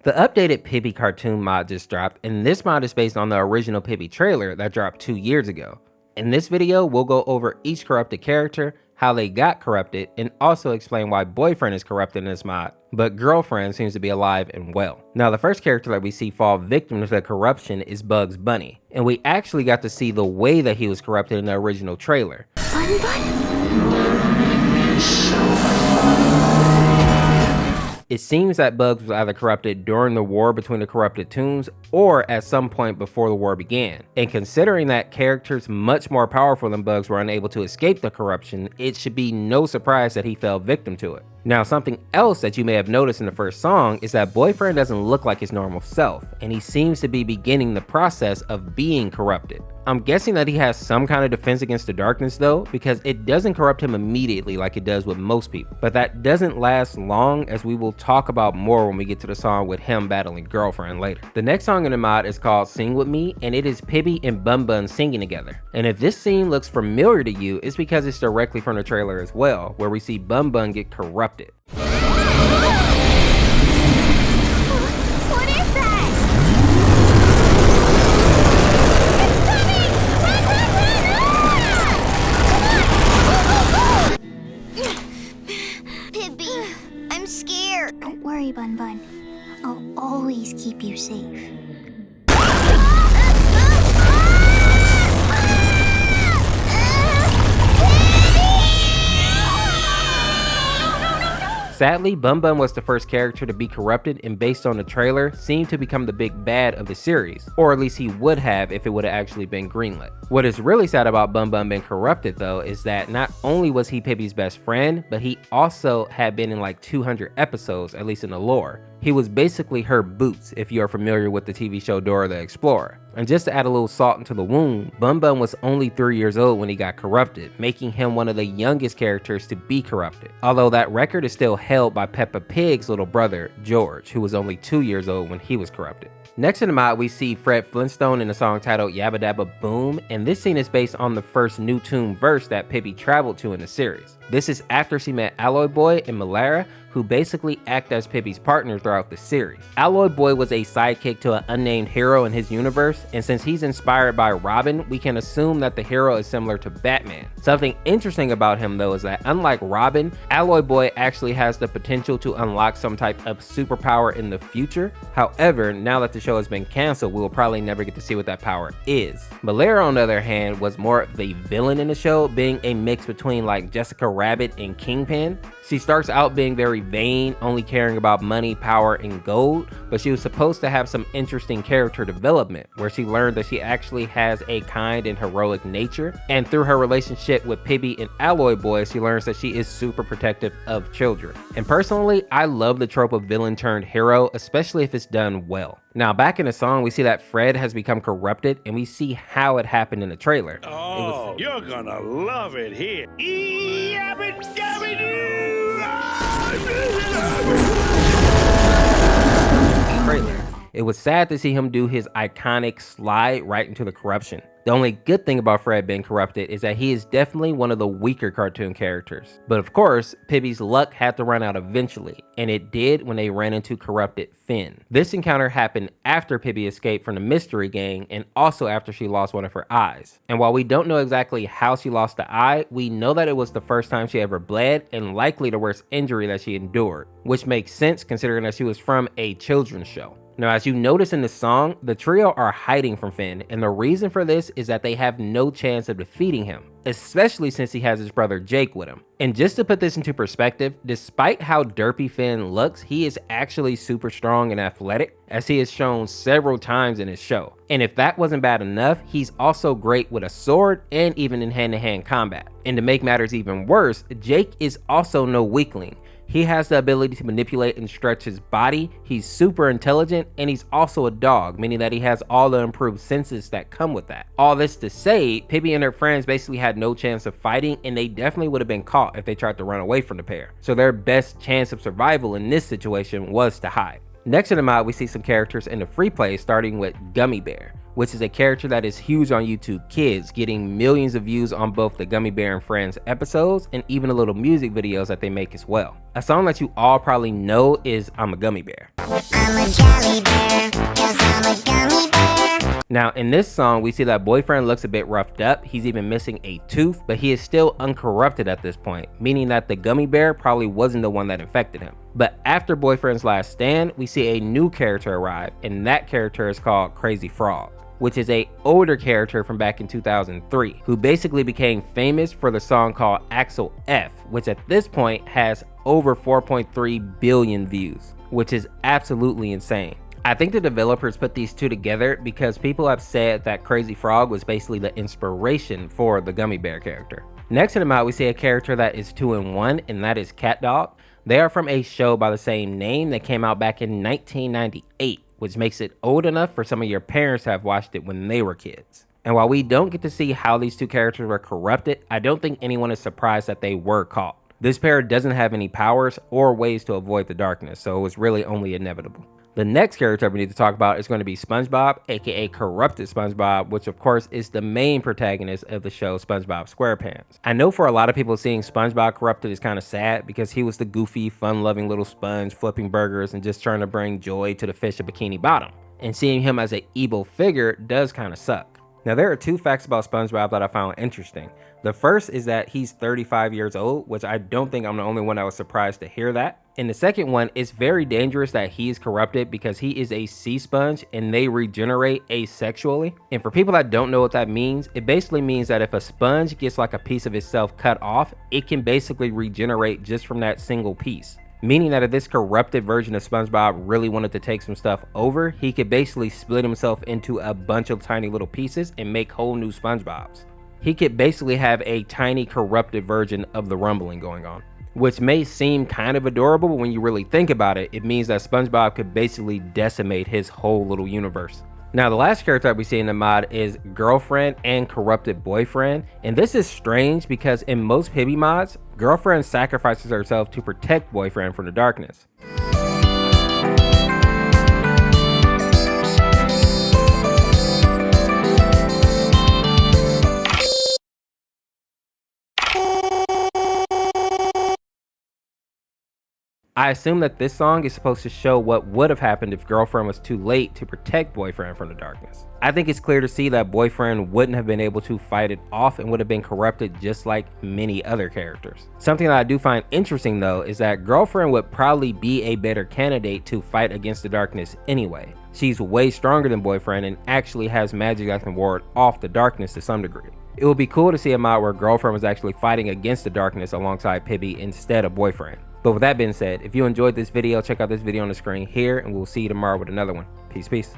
The updated Pibby Cartoon mod just dropped, and this mod is based on the original Pibby trailer that dropped 2 years ago. In this video, we'll go over each corrupted character, how they got corrupted, and also explain why Boyfriend is corrupted in this mod, but Girlfriend seems to be alive and well. Now, the first character that we see fall victim to the corruption is Bugs Bunny, and we actually got to see the way that he was corrupted in the original trailer. It seems that Bugs was either corrupted during the war between the corrupted toons or at some point before the war began. And considering that characters much more powerful than Bugs were unable to escape the corruption, it should be no surprise that he fell victim to it. Now, something else that you may have noticed in the first song is that Boyfriend doesn't look like his normal self, and he seems to be beginning the process of being corrupted. I'm guessing that he has some kind of defense against the darkness though, because it doesn't corrupt him immediately like it does with most people. But that doesn't last long, as we will talk about more when we get to the song with him battling Girlfriend later. The next song in the mod is called Sing With Me, and it is Pibby and Bun Bun singing together. And if this scene looks familiar to you, it's because it's directly from the trailer as well, where we see Bun Bun get corrupted. What is that? It's coming! Pibby, I'm scared. Don't worry, Bun Bun. I'll always keep you safe. Sadly, Bun Bun was the first character to be corrupted, and based on the trailer, seemed to become the big bad of the series, or at least he would have if it would have actually been greenlit. What is really sad about Bun Bun being corrupted though is that not only was he Pibby's best friend, but he also had been in like 200 episodes, at least in the lore. He was basically her Boots, if you are familiar with the TV show Dora the Explorer. And just to add a little salt into the wound, Bun Bun was only 3 years old when he got corrupted, making him one of the youngest characters to be corrupted. Although that record is still held by Peppa Pig's little brother, George, who was only 2 years old when he was corrupted. Next in the mod, we see Fred Flintstone in a song titled Yaba Daa Boom, and this scene is based on the first new tune verse that Pibby traveled to in the series. This is after she met Alloy Boy and Malara, who basically act as Pibby's partner throughout the series. Alloy Boy was a sidekick to an unnamed hero in his universe, and since he's inspired by Robin, we can assume that the hero is similar to Batman. Something interesting about him though is that unlike Robin, Alloy Boy actually has the potential to unlock some type of superpower in the future. However, now that the show has been canceled, we will probably never get to see what that power is. Malara, on the other hand, was more of a villain in the show, being a mix between like Jessica Rabbit and Kingpin. She starts out being very vain, only caring about money, power, and gold, but she was supposed to have some interesting character development, where she learned that she actually has a kind and heroic nature, and through her relationship with Pibby and Alloy Boy, she learns that she is super protective of children. And personally, I love the trope of villain turned hero, especially if it's done well. Now, back in the song, we see that Fred has become corrupted, and we see how it happened in the trailer. Oh, you're gonna love it here. It was sad to see him do his iconic slide right into the corruption. The only good thing about Fred being corrupted is that he is definitely one of the weaker cartoon characters. But of course, Pibby's luck had to run out eventually, and it did when they ran into corrupted Finn. This encounter happened after Pibby escaped from the mystery gang, and also after she lost one of her eyes. And while we don't know exactly how she lost the eye, we know that it was the first time she ever bled, and likely the worst injury that she endured, which makes sense considering that she was from a children's show. Now, as you notice in the song, the trio are hiding from Finn, and the reason for this is that they have no chance of defeating him, especially since he has his brother Jake with him. And just to put this into perspective, despite how derpy Finn looks, he is actually super strong and athletic, as he has shown several times in his show. And if that wasn't bad enough, he's also great with a sword and even in hand-to-hand combat. And to make matters even worse, Jake is also no weakling. He has the ability to manipulate and stretch his body, he's super intelligent, and he's also a dog, meaning that he has all the improved senses that come with that. All this to say, Pibby and her friends basically had no chance of fighting, and they definitely would have been caught if they tried to run away from the pair. So their best chance of survival in this situation was to hide. Next in the mod, we see some characters in the free play, starting with Gummy Bear. which is a character that is huge on YouTube Kids, getting millions of views on both the Gummy Bear and Friends episodes and even the little music videos that they make as well. A song that you all probably know is I'm a Gummy Bear. I'm a jelly bear, 'cause I'm a gummy bear. Now in this song, we see that Boyfriend looks a bit roughed up, he's even missing a tooth, but he is still uncorrupted at this point, meaning that the Gummy Bear probably wasn't the one that infected him. But after Boyfriend's last stand, we see a new character arrive, and that character is called Crazy Frog, which is a older character from back in 2003, who basically became famous for the song called Axel F, which at this point has over 4.3 billion views, which is absolutely insane. I think the developers put these two together because people have said that Crazy Frog was basically the inspiration for the Gummy Bear character. Next in the mod, we see a character that is 2-in-1, and that is Cat Dog. They are from a show by the same name that came out back in 1998, which makes it old enough for some of your parents to have watched it when they were kids. And while we don't get to see how these two characters were corrupted, I don't think anyone is surprised that they were caught. This pair doesn't have any powers or ways to avoid the darkness, so it was really only inevitable. The next character we need to talk about is going to be SpongeBob, aka Corrupted SpongeBob, which of course is the main protagonist of the show SpongeBob SquarePants. I know for a lot of people, seeing SpongeBob corrupted is kind of sad because he was the goofy, fun-loving little sponge flipping burgers and just trying to bring joy to the fish at Bikini Bottom. And seeing him as an evil figure does kind of suck. Now there are two facts about SpongeBob that I found interesting. The first is that he's 35 years old, which I don't think I'm the only one that was surprised to hear that. And the second one, it's very dangerous that he's corrupted because he is a sea sponge and they regenerate asexually. And for people that don't know what that means, it basically means that if a sponge gets like a piece of itself cut off, it can basically regenerate just from that single piece. Meaning that if this corrupted version of SpongeBob really wanted to take some stuff over, he could basically split himself into a bunch of tiny little pieces and make whole new SpongeBobs. He could basically have a tiny corrupted version of the rumbling going on, which may seem kind of adorable, but when you really think about it, it means that SpongeBob could basically decimate his whole little universe. Now the last character that we see in the mod is Girlfriend and Corrupted Boyfriend, and this is strange because in most Pibby mods, Girlfriend sacrifices herself to protect Boyfriend from the darkness. I assume that this song is supposed to show what would have happened if Girlfriend was too late to protect Boyfriend from the darkness. I think it's clear to see that Boyfriend wouldn't have been able to fight it off and would have been corrupted just like many other characters. Something that I do find interesting though is that Girlfriend would probably be a better candidate to fight against the darkness anyway. She's way stronger than Boyfriend and actually has magic that can ward off the darkness to some degree. It would be cool to see a mod where Girlfriend was actually fighting against the darkness alongside Pibby instead of Boyfriend. But with that being said, if you enjoyed this video, check out this video on the screen here, and we'll see you tomorrow with another one. Peace, peace.